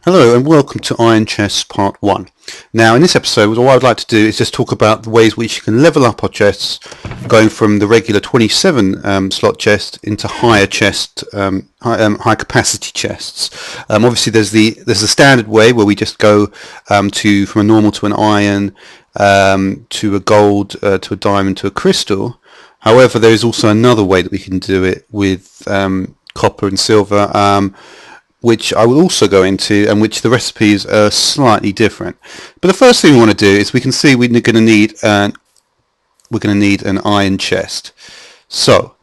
Hello and welcome to Iron Chests Part 1. Now in this episode what I'd like to do is just talk about the ways which you can level up our chests going from the regular 27 slot chest into higher chest, high capacity chests. Obviously there's the standard way where we just go from a normal to an iron, to a gold, to a diamond, to a crystal. However, there is also another way that we can do it with copper and silver, which I will also go into, and which the recipes are slightly different. But the first thing we want to do is we can see we're going to need an iron chest. So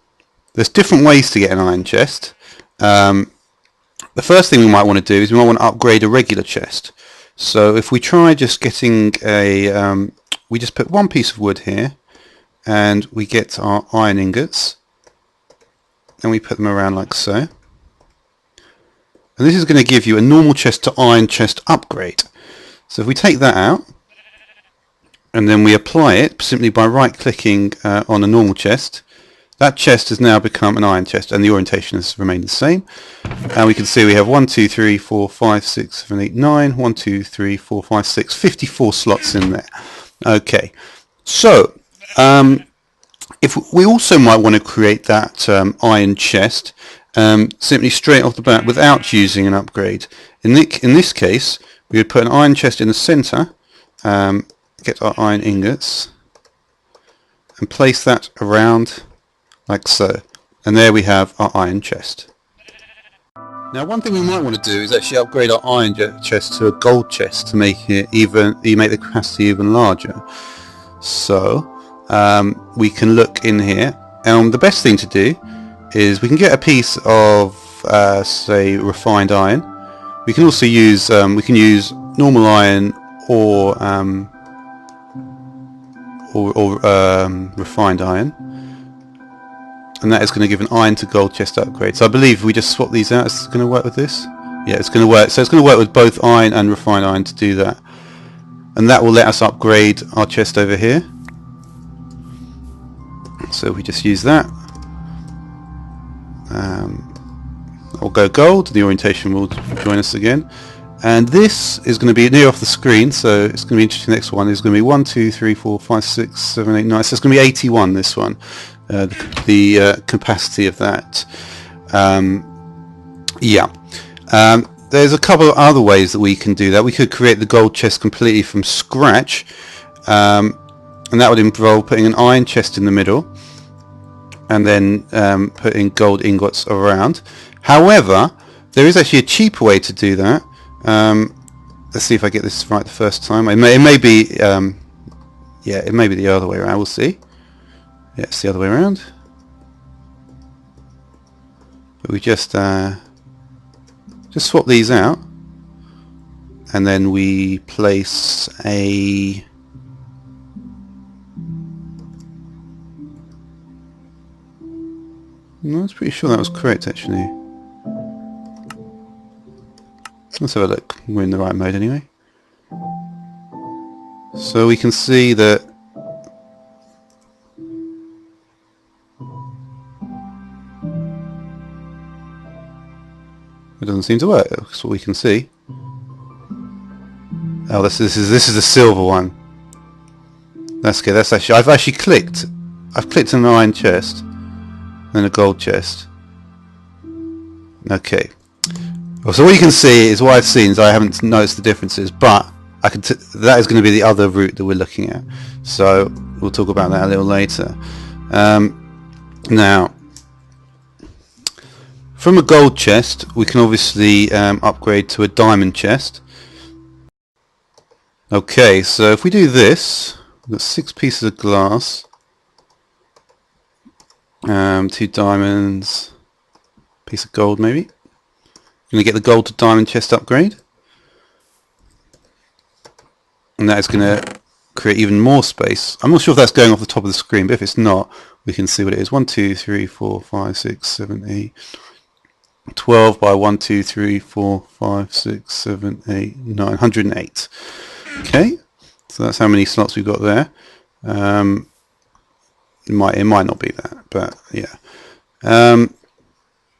there's different ways to get an iron chest. The first thing we might want to do is we might want to upgrade a regular chest. So if we try just getting we just put one piece of wood here, and we get our iron ingots, and we put them around like so. And this is going to give you a normal chest to iron chest upgrade. So if we take that out, and then we apply it simply by right clicking on a normal chest, that chest has now become an iron chest, and the orientation has remained the same. And we can see we have 1, 2, 3, 4, 5, 6, 7, 8, 9, 1, 2, 3, 4, 5, 6, 54 slots in there. Okay, so if we also might want to create that iron chest simply straight off the bat without using an upgrade. In this case, we would put an iron chest in the center, get our iron ingots, and place that around like so. And there we have our iron chest. Now one thing we might want to do is actually upgrade our iron chest to a gold chest to make it make the capacity even larger. So we can look in here, and the best thing to do is we can get a piece of say refined iron. We can also use normal iron or refined iron, and that is going to give an iron to gold chest upgrade. So I believe if we just swap these out, it's going to work with this. Yeah, it's going to work. So it's going to work with both iron and refined iron to do that, and that will let us upgrade our chest over here. So we just use that. We'll go gold, the orientation will join us again, and this is going to be near off the screen, so it's going to be interesting. The next one is going to be 1, 2, 3, 4, 5, 6, 7, 8, 9, so it's going to be 81, this one, the capacity of that. There's a couple of other ways that we can do that. We could create the gold chest completely from scratch, and that would involve putting an iron chest in the middle and then putting gold ingots around. However, there is actually a cheaper way to do that. Let's see if I get this right the first time. It may be it may be the other way around. We'll see. Yeah, it's the other way around. But we just swap these out, and then we place a I was pretty sure that was correct actually. Let's have a look. We're in the right mode anyway. So we can see that it doesn't seem to work. That's what we can see. Oh, this is a silver one. That's good. That's actually I've clicked an iron chest and a gold chest. Okay. So what you can see is what I've seen is I haven't noticed the differences, but that is going to be the other route that we're looking at. So we'll talk about that a little later. Now, from a gold chest, we can obviously upgrade to a diamond chest. Okay, so if we do this, we've got 6 pieces of glass, 2 diamonds, piece of gold maybe. Going to get the gold to diamond chest upgrade, and that is going to create even more space. I'm not sure if that's going off the top of the screen, but if it's not, we can see what it is. 1, 2, 3, 4, 5, 6, 7, 8, 12 by 1, 2, 3, 4, 5, 6, 7, 8, 9, 108. Okay, so that's how many slots we've got there. It might not be that, but yeah.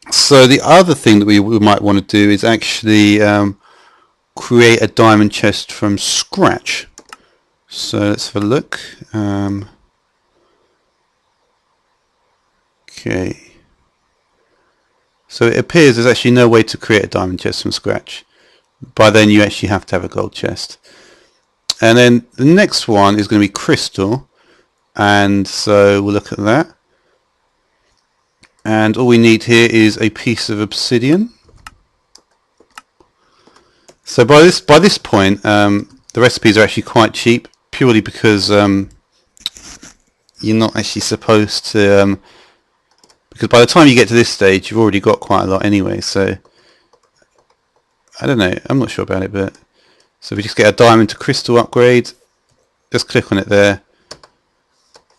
So the other thing that we might want to do is actually create a diamond chest from scratch. So let's have a look. Okay. So it appears there's actually no way to create a diamond chest from scratch. By then you actually have to have a gold chest. And then the next one is going to be crystal. And so we'll look at that. And all we need here is a piece of obsidian. So by this point, the recipes are actually quite cheap, purely because you're not actually supposed to. Because by the time you get to this stage, you've already got quite a lot anyway. So I don't know. I'm not sure about it, but so we just get a diamond to crystal upgrade. Just click on it there,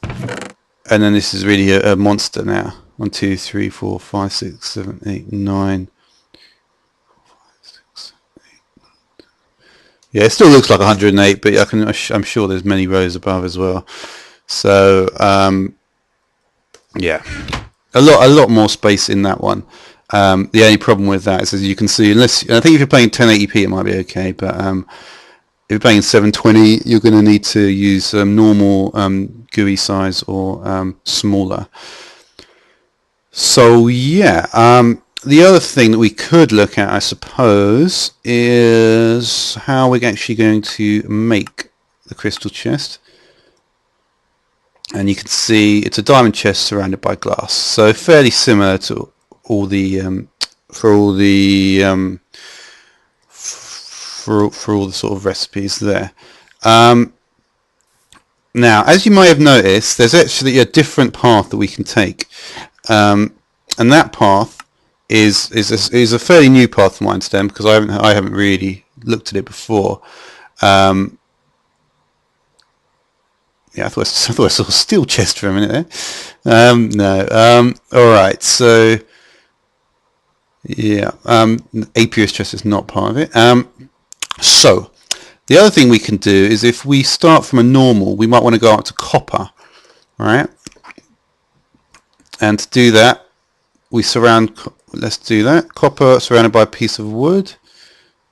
and then this is really a monster now. 1, 2, 3, 4, 5, 6, 7, 8, 9. Yeah, it still looks like 108, but I'm sure there's many rows above as well. So yeah, a lot more space in that one. The only problem with that is, as you can see, I think if you're playing 1080p, it might be okay, but if you're playing 720, you're going to need to use normal GUI size or smaller. So yeah, the other thing that we could look at, I suppose, is how we're actually going to make the crystal chest. And you can see it's a diamond chest surrounded by glass, so fairly similar to all the for all the sort of recipes there. Now, as you may have noticed, there's actually a different path that we can take. And that path is a fairly new path from my understanding, because I haven't really looked at it before. Yeah, I thought I saw a steel chest for a minute there. No. All right. So yeah, Apiarist chest is not part of it. So the other thing we can do is, if we start from a normal, we might want to go up to copper, right? And to do that, we let's do that. Copper surrounded by a piece of wood,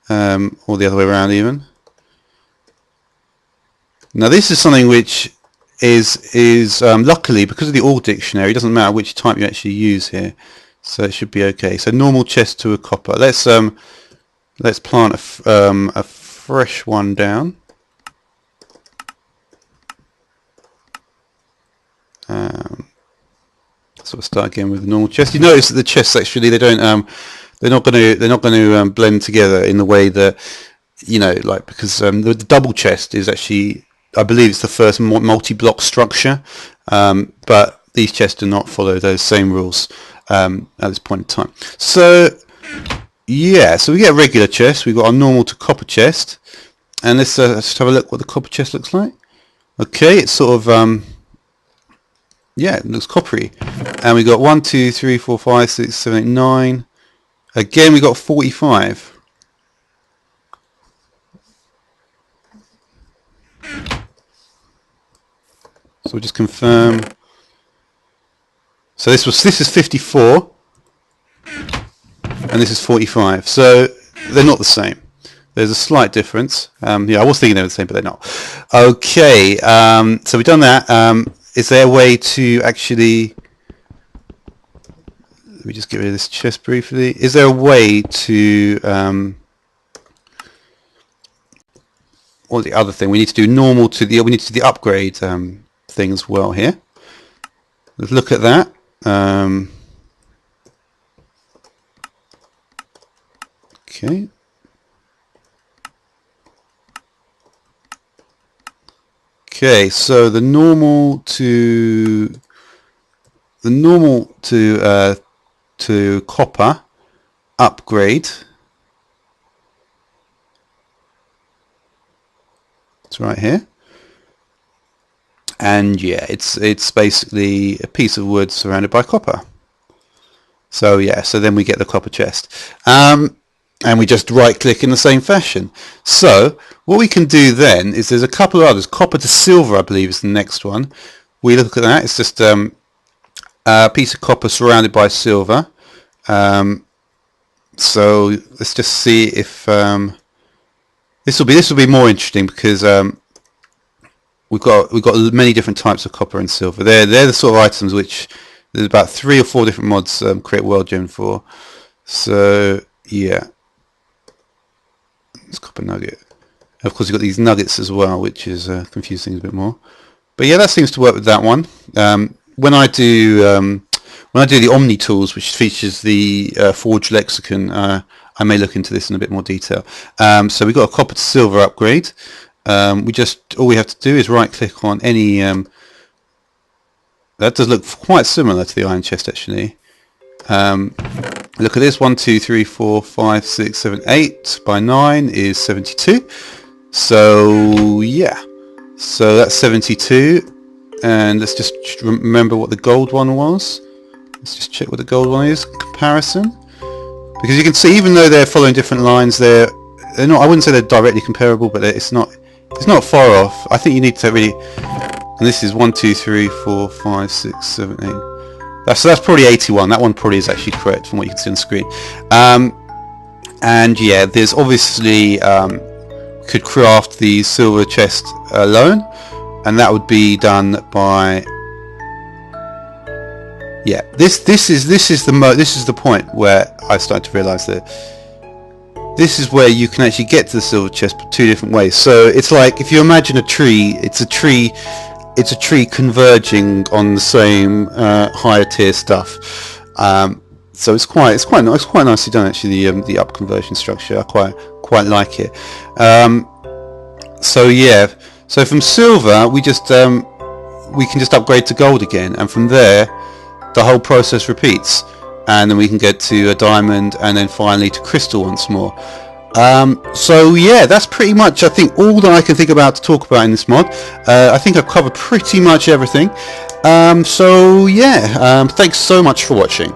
or the other way around even. Now this is something which is luckily, because of the ore dictionary, it doesn't matter which type you actually use here, so it should be okay. So normal chest to a copper. Let's plant a fresh one down. So we'll start again with the normal chest. You notice that the chests actually they're not going to blend together in the way that, you know, like, because the double chest is actually, I believe it's the first multi-block structure, but these chests do not follow those same rules at this point in time. So yeah, so we get a regular chest, we've got our normal to copper chest, and let's just have a look what the copper chest looks like. Okay, it's sort of yeah, it looks coppery, and we got 1, 2, 3, 4, 5, 6, 7, 8, 9. Again, we got 45. So we'll just confirm. So this is 54, and this is 45. So they're not the same. There's a slight difference. Yeah, I was thinking they were the same, but they're not. Okay, so we've done that. Is there a way to actually, let me just get rid of this chest briefly. Is there a way to, or the other thing, we need to do normal to the, we need to do the upgrade thing as well here. Let's look at that. Okay. Okay, so the normal to copper upgrade. It's right here, and yeah, it's basically a piece of wood surrounded by copper. So yeah, so then we get the copper chest, and we just right click in the same fashion. So what we can do then is, there's a couple of others. Copper to silver, I believe, is the next one. We look at that. It's just a piece of copper surrounded by silver. So let's just see if This will be more interesting because we've got many different types of copper and silver. They're the sort of items which there's about 3 or 4 different mods create world gem for. So yeah, it's copper nugget. Of course, you've got these nuggets as well, which is confuse things a bit more. But yeah, that seems to work with that one. When I do the Omni tools, which features the Forge Lexicon, I may look into this in a bit more detail. So we've got a copper to silver upgrade. All we have to do is right click on any. That does look quite similar to the iron chest actually. Look at this: 1, 2, 3, 4, 5, 6, 7, 8 by 9 is 72. So yeah, so that's 72, and let's just remember what the gold one was. Let's just check what the gold one is in comparison, because you can see even though they're following different lines, they're not. I wouldn't say they're directly comparable, but it's not far off. I think you need to really. And this is 1, 2, 3, 4, 5, 6, 7, 8. That's probably 81. That one probably is actually correct from what you can see on the screen. And yeah, there's obviously could craft the silver chest alone, and that would be done by this is the point where I started to realise that this is where you can actually get to the silver chest 2 different ways. So it's like if you imagine a tree, it's a tree converging on the same higher tier stuff. So it's quite nicely done actually. The up conversion structure, I quite like it. So yeah, so from silver we can just upgrade to gold again, and from there the whole process repeats, and then we can get to a diamond, and then finally to crystal once more. So yeah, that's pretty much I think all that I can think about to talk about in this mod. I think I've covered pretty much everything. So yeah, thanks so much for watching.